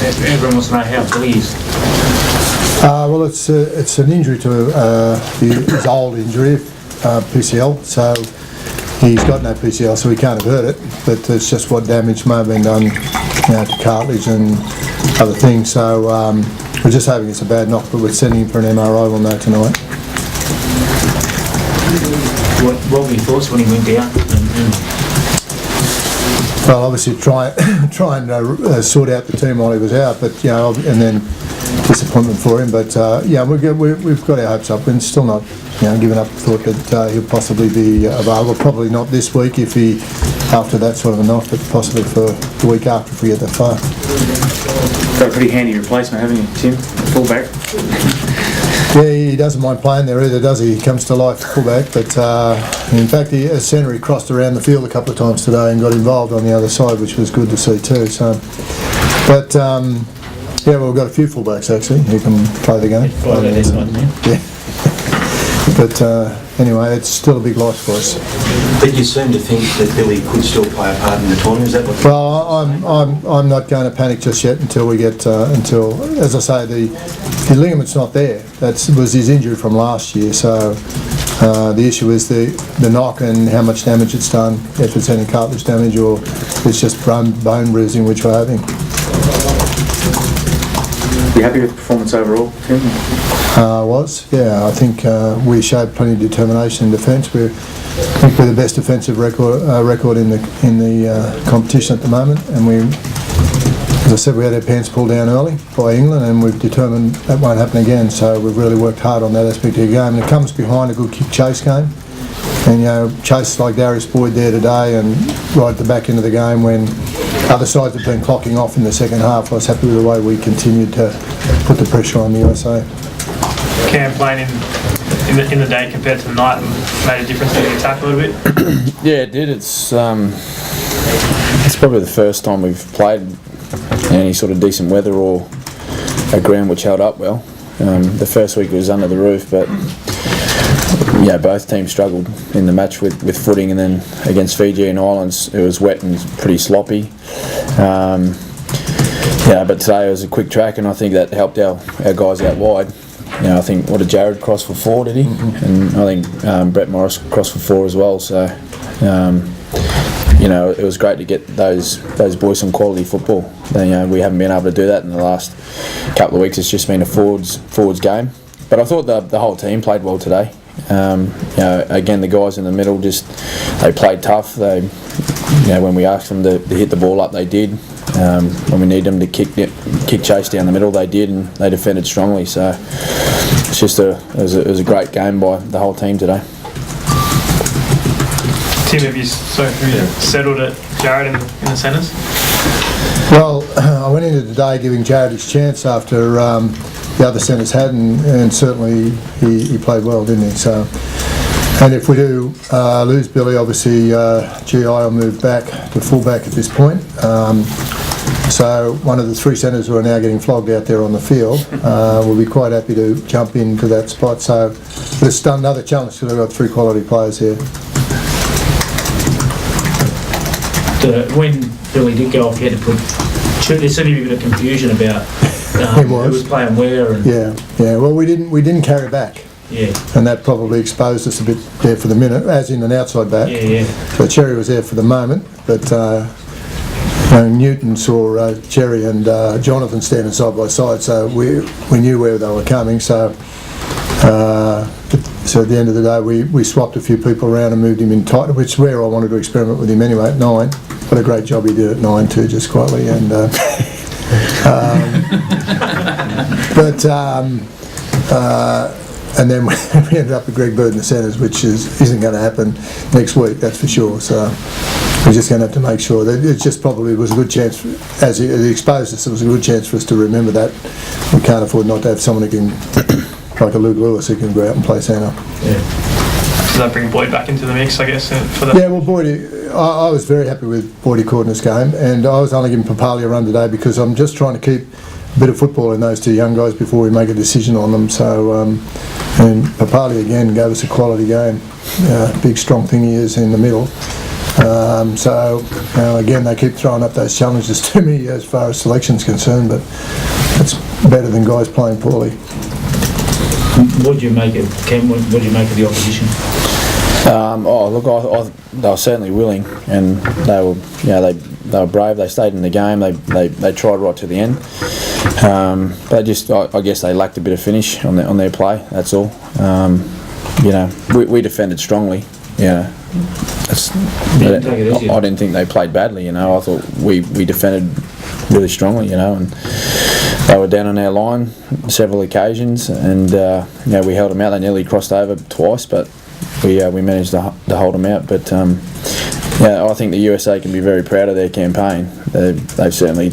Everyone wants to know how Billy is. Well, it's an injury to his old injury, PCL. So he's got no PCL, so he can't have hurt it. But it's just what damage may have been done, to cartilage and other things. So we're just hoping it's a bad knock, but we're sending him for an MRI. We'll know tonight. What were your thoughts when he went down? Well, obviously try and sort out the team while he was out, but and then disappointment for him. But we've got our hopes up, and still not given up the thought that he'll possibly be available. Probably not this week if he after that sort of a knock, but possibly for the week after if we get that far. Got a pretty handy replacement, haven't you, Tim? Fullback. Yeah, he doesn't mind playing there either, does he? He comes to life fullback, but in fact, as centre, he crossed around the field a couple of times today and got involved on the other side, which was good to see too. So, but we've got a few fullbacks actually who can play the game. Yeah. But anyway, it's still a big loss for us. But you seem to think that Billy could still play a part in the tournament. Is that what? Well, I'm not going to panic just yet until we get as I say, the ligament's not there. That was his injury from last year. So the issue is the knock and how much damage it's done. If it's any cartilage damage or it's just bone bruising, which we're having. You happy with the performance overall, Tim? I think we showed plenty of determination in defence. I think we're the best defensive record in the competition at the moment, and as I said, we had our pants pulled down early by England, and we've determined that won't happen again. So we've really worked hard on that aspect of the game, and it comes behind a good kick chase game. And chases like Darius Boyd there today, and right at the back end of the game when other sides have been clocking off in the second half, I was happy with the way we continued to put the pressure on the USA. Cam playing in the day compared to the night made a difference in the attack a little bit? Yeah, it did. It's probably the first time we've played any sort of decent weather or a ground which held up well. The first week it was under the roof, but both teams struggled in the match with footing, and then against Fiji and Islands it was wet and pretty sloppy. But today it was a quick track, and I think that helped our guys out wide. I think Jared crossed for 4, did he? Mm-hmm. And I think Brett Morris crossed for 4 as well. So it was great to get those boys some quality football. We haven't been able to do that in the last couple of weeks. It's just been a forwards game. But I thought the whole team played well today. Again, the guys in the middle they played tough. They, when we asked them to hit the ball up, they did. When we need them to kick chase down the middle, they did, and they defended strongly. So it's just it was a great game by the whole team today. Tim, have you settled at Jared in the centres? Well, I went into today giving Jared his chance after the other centres had, and certainly he played well, didn't he? So, and if we do lose Billy, obviously GI will move back to fullback at this point. So one of the 3 centres who are now getting flogged out there on the field will be quite happy to jump into that spot. So it's another challenge because we've got 3 quality players here. When Billy did go off, he had to there seemed to be a bit of confusion about who was playing where. And Well, we didn't carry back. Yeah. And that probably exposed us a bit there for the minute, as in an outside back. Yeah. So Cherry was there for the moment, but Newton saw Cherry and Jonathan standing side by side, so we knew where they were coming. So at the end of the day, we swapped a few people around and moved him in tight, which is where I wanted to experiment with him anyway at 9. What a great job he did at 9 too, just quietly. And and then we ended up with Greg Bird in the centres, which isn't going to happen next week, that's for sure. So we're just going to have to make sure that it just probably was a good chance, as it exposed us, it was a good chance for us to remember that we can't afford not to have someone who can, like a Luke Lewis, who can go out and play centre. Yeah. Does that bring Boyd back into the mix, I guess, for that? Yeah, well, Boyd, I was very happy with Boydie caught in this game, and I was only giving Papali a run today because I'm just trying to keep a bit of football in those 2 young guys before we make a decision on them. So, and Papali again gave us a quality game. Big strong thing he is in the middle. So, again, they keep throwing up those challenges to me as far as selection's concerned, but it's better than guys playing poorly. What do you make of Cam? What do you make of the opposition? They were certainly willing, and they were brave. They stayed in the game. They tried right to the end. I guess they lacked a bit of finish on their play. That's all. We defended strongly. I didn't think they played badly. I thought we defended really strongly. And they were down on our line several occasions, and we held them out. They nearly crossed over twice, but we managed to hold them out. But I think the USA can be very proud of their campaign. They've certainly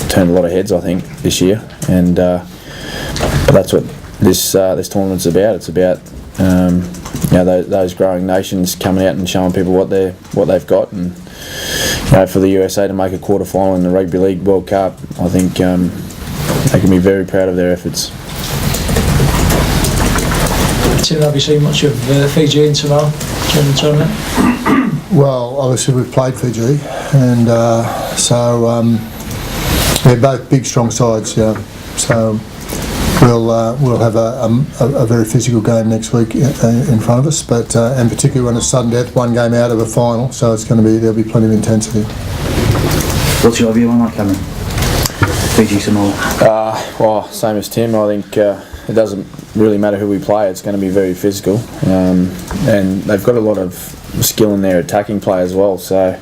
turned a lot of heads, I think, this year, and that's what this tournament's about. It's about those growing nations coming out and showing people what they've got, and for the USA to make a quarter final in the Rugby League World Cup, I think they can be very proud of their efforts. Tim, have you seen much of Fiji and Samoa during the tournament? Well, obviously we've played Fiji, and they're both big, strong sides. Yeah, so we'll have a very physical game next week in front of us, but and particularly when it's sudden death, one game out of a final, so there'll be plenty of intensity. What's your view on that, Cameron? Fiji, Samoa? Well, same as Tim. I think it doesn't really matter who we play. It's going to be very physical, and they've got a lot of skill in their attacking play as well. So,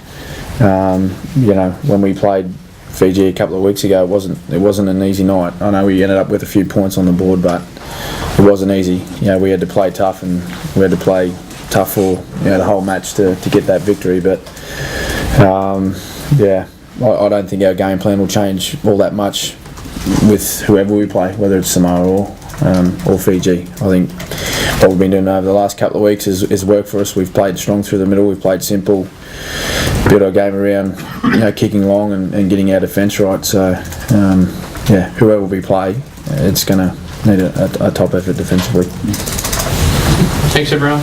when we played Fiji a couple of weeks ago, it wasn't an easy night. I know we ended up with a few points on the board, but it wasn't easy. We had to play tough, and we had to play tough for the whole match to get that victory. But I don't think our game plan will change all that much with whoever we play, whether it's Samoa or Fiji. I think what we've been doing over the last couple of weeks is work for us. We've played strong through the middle. We've played simple, built our game around kicking long and getting our defence right. So whoever we play, it's going to need a top effort defensively. Thanks, everyone.